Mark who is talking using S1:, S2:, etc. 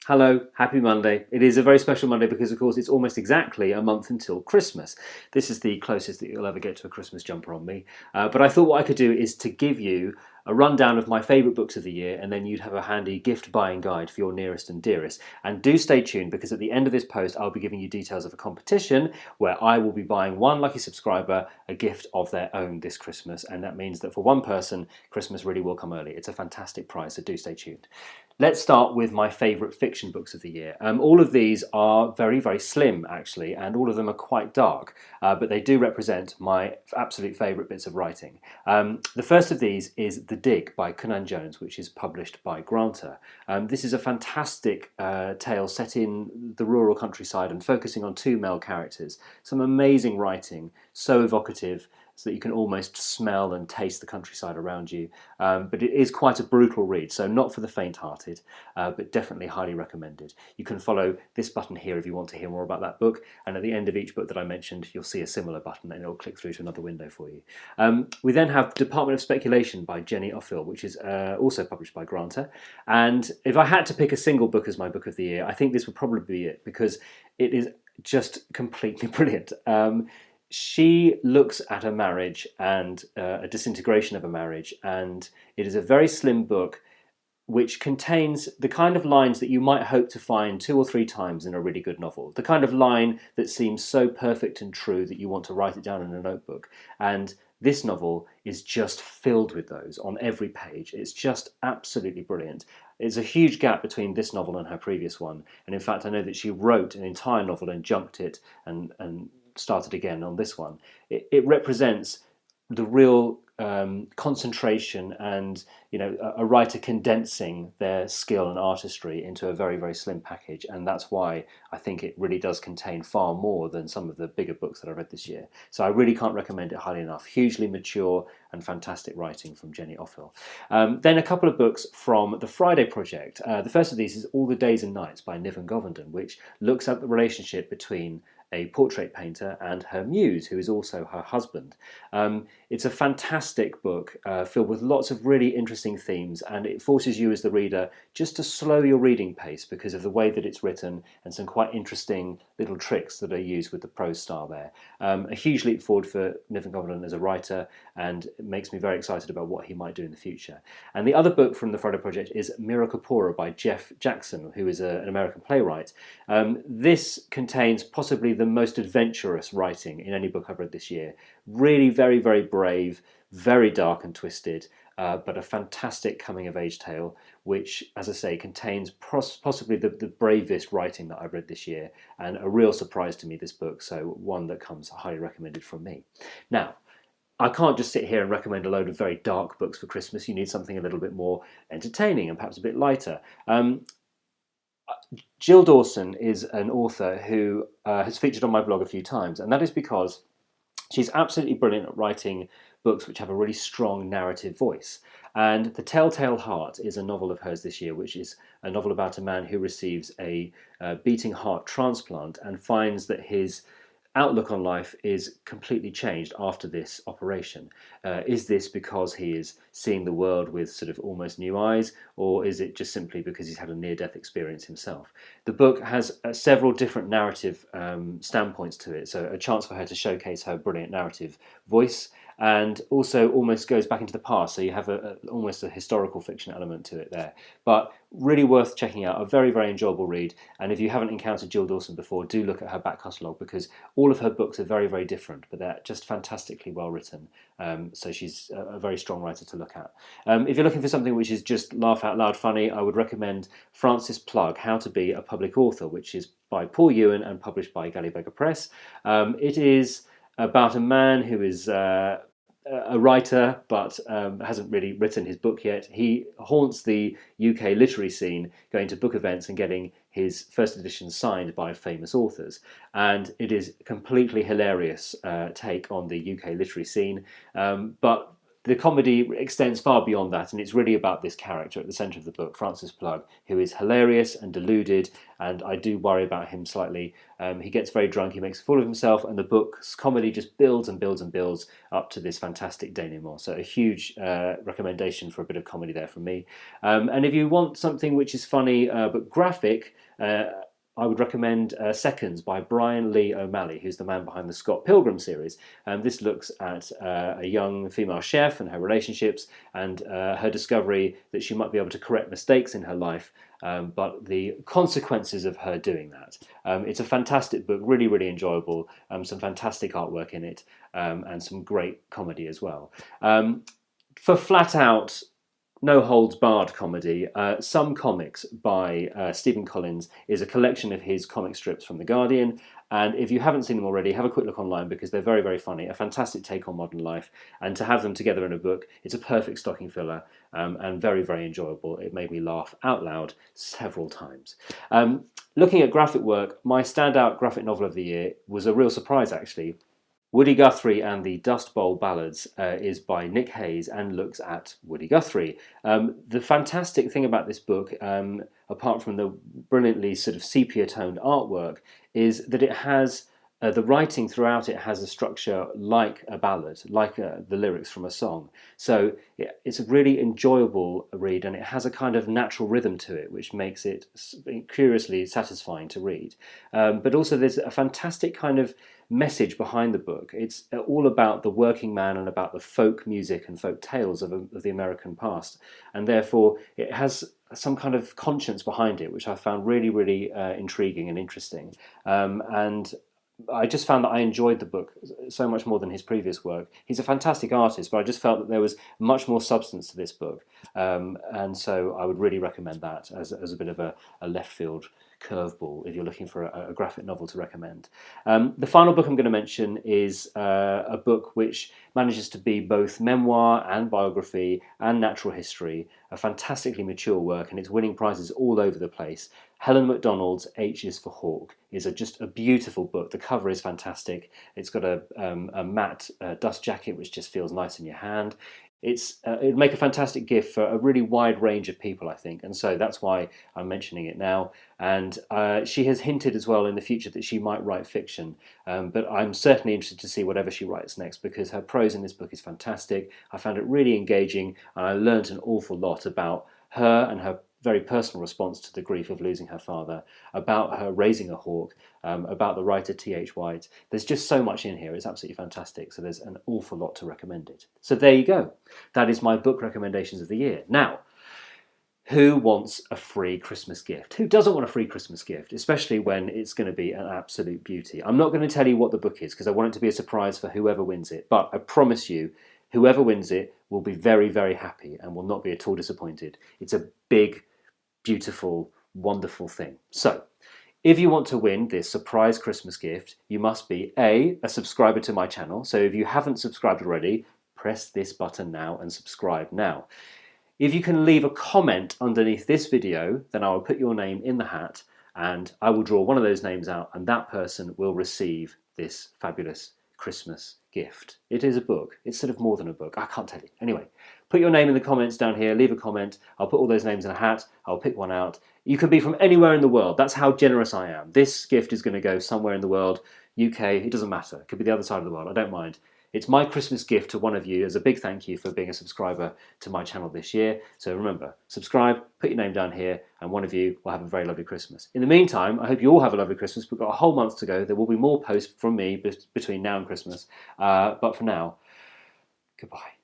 S1: Hello, happy Monday. It is a very special Monday because, of course, it's almost exactly a month until Christmas. This is the closest that you'll ever get to a Christmas jumper on me. But I thought what I could do is to give you a rundown of my favourite books of the year, and then you'd have a handy gift buying guide for your nearest and dearest. And do stay tuned, because at the end of this post I'll be giving you details of a competition where I will be buying one lucky subscriber a gift of their own this Christmas, and that means that for one person Christmas really will come early. It's a fantastic prize, so do stay tuned. Let's start with my favourite fiction books of the year. All of these are very, very slim, actually, and all of them are quite dark, but they do represent my absolute favourite bits of writing. The first of these is The Dig by CYNAN JONES, which is published by Granta. This is a fantastic tale set in the rural countryside and focusing on two male characters. Some amazing writing, so evocative, so that you can almost smell and taste the countryside around you. But it is quite a brutal read, so not for the faint-hearted, but definitely highly recommended. You can follow this button here if you want to hear more about that book, and at the end of each book that I mentioned, you'll see a similar button and it'll click through to another window for you. We then have Department of Speculation by Jenny OFFILL, which is also published by Granta. And if I had to pick a single book as my book of the year, I think this would probably be it, because it is just completely brilliant. She looks at a marriage and a disintegration of a marriage, and it is a very slim book which contains the kind of lines that you might hope to find 2 or 3 times in a really good novel. The kind of line that seems so perfect and true that you want to write it down in a notebook. And this novel is just filled with those on every page. It's just absolutely brilliant. There's a huge gap between this novel and her previous one. And in fact, I know that she wrote an entire novel and junked it and started again on this one. It represents the real concentration and, you know, a writer condensing their skill and artistry into a very, very slim package, and that's why I think it really does contain far more than some of the bigger books that I read this year. So I really can't recommend it highly enough. Hugely mature and fantastic writing from Jenny OFFILL. Then a couple of books from the Friday Project. The first of these is All the Days and Nights by NIVEN, which looks at the relationship between a portrait painter and her muse, who is also her husband. It's a fantastic book filled with lots of really interesting themes, and it forces you as the reader just to slow your reading pace because of the way that it's written and some quite interesting little tricks that are used with the prose style there. A huge leap forward for NIVEN as a writer, and it makes me very excited about what he might do in the future. And the other book from the Friday Project is MIRA by Jeff Jackson, who is an American playwright. This contains possibly the most adventurous writing in any book I've read this year. Really very, very brave, very dark and twisted, but a fantastic coming-of-age tale, which, as I say, contains possibly the bravest writing that I've read this year, and a real surprise to me, this book, so one that comes highly recommended from me. Now, I can't just sit here and recommend a load of very dark books for Christmas. You need something a little bit more entertaining and perhaps a bit lighter. Jill Dawson is an author who has featured on my blog a few times, and that is because she's absolutely brilliant at writing books which have a really strong narrative voice. And The Telltale Heart is a novel of hers this year, which is a novel about a man who receives a beating heart transplant and finds that his outlook on life is completely changed after this operation. Is this because he is seeing the world with sort of almost new eyes, or is it just simply because he's had a near-death experience himself? The book has several different narrative standpoints to it, so a chance for her to showcase her brilliant narrative voice, and also almost goes back into the past, so you have almost a historical fiction element to it there. But really worth checking out, a very, very enjoyable read, and if you haven't encountered Jill Dawson before, do look at her back catalogue, because all of her books are very, very different, but they're just fantastically well written, so she's a very strong writer to look at. If you're looking for something which is just laugh out loud funny, I would recommend Francis Plug, How to Be a Public Author, which is by Paul Ewan and published by Gallibegger Press. It is about a man who is a writer but hasn't really written his book yet. He haunts the UK literary scene, going to book events and getting his first edition signed by famous authors, and it is a completely hilarious take on the UK literary scene, but the comedy extends far beyond that, and it's really about this character at the centre of the book, Francis Plugg, who is hilarious and deluded, and I do worry about him slightly. He gets very drunk, he makes a fool of himself, and the book's comedy just builds and builds and builds up to this fantastic denouement. So a huge recommendation for a bit of comedy there from me. And if you want something which is funny but graphic, I would recommend Seconds by Brian Lee O'Malley, who's the man behind the Scott Pilgrim series. This looks at a young female chef and her relationships and her discovery that she might be able to correct mistakes in her life, but the consequences of her doing that. It's a fantastic book, really, really enjoyable, some fantastic artwork in it, and some great comedy as well. For flat out, no holds barred comedy, Some Comics by Stephen Collins is a collection of his comic strips from The Guardian, and if you haven't seen them already, have a quick look online because they're very, very funny, a fantastic take on modern life, and to have them together in a book, it's a perfect stocking filler, and very, very enjoyable. It made me laugh out loud several times. Looking at graphic work, my standout graphic novel of the year was a real surprise actually. Woody Guthrie and the Dust Bowl Ballads is by Nick Hayes and looks at Woody Guthrie. The fantastic thing about this book, apart from the brilliantly sort of sepia-toned artwork, is that it has the writing throughout it has a structure like a ballad, like the lyrics from a song. So it's a really enjoyable read, and it has a kind of natural rhythm to it, which makes it curiously satisfying to read. But also there's a fantastic kind of message behind the book. It's all about the working man and about the folk music and folk tales of the American past, and therefore it has some kind of conscience behind it, which I found really, really intriguing and interesting. And I just found that I enjoyed the book so much more than his previous work. He's a fantastic artist, but I just felt that there was much more substance to this book, and so I would really recommend that as a bit of a left field curveball if you're looking for a graphic novel to recommend. The final book I'm going to mention is a book which manages to be both memoir and biography and natural history, a fantastically mature work, and it's winning prizes all over the place. Helen MacDonald's H is for Hawk is just a beautiful book. The cover is fantastic. It's got a matte dust jacket which just feels nice in your hand. It'd make a fantastic gift for a really wide range of people, I think, and so that's why I'm mentioning it now. And she has hinted as well in the future that she might write fiction, but I'm certainly interested to see whatever she writes next because her prose in this book is fantastic. I found it really engaging, and I learnt an awful lot about her and her very personal response to the grief of losing her father, about her raising a hawk, about the writer T.H. White. There's just so much in here, it's absolutely fantastic, so there's an awful lot to recommend it. So there you go, that is my book recommendations of the year. Now, who wants a free Christmas gift? Who doesn't want a free Christmas gift, especially when it's going to be an absolute beauty? I'm not going to tell you what the book is because I want it to be a surprise for whoever wins it, but I promise you, whoever wins it will be very, very happy and will not be at all disappointed. It's a big, beautiful, wonderful thing. So, if you want to win this surprise Christmas gift, you must be a subscriber to my channel. So if you haven't subscribed already, press this button now and subscribe now. If you can leave a comment underneath this video, then I will put your name in the hat and I will draw one of those names out and that person will receive this fabulous Christmas gift. It is a book. It's sort of more than a book. I can't tell you. Anyway, put your name in the comments down here. Leave a comment. I'll put all those names in a hat. I'll pick one out. You can be from anywhere in the world. That's how generous I am. This gift is going to go somewhere in the world. UK, it doesn't matter. It could be the other side of the world. I don't mind. It's my Christmas gift to one of you as a big thank you for being a subscriber to my channel this year. So remember, subscribe, put your name down here, and one of you will have a very lovely Christmas. In the meantime, I hope you all have a lovely Christmas. We've got a whole month to go. There will be more posts from me between now and Christmas. But for now, goodbye.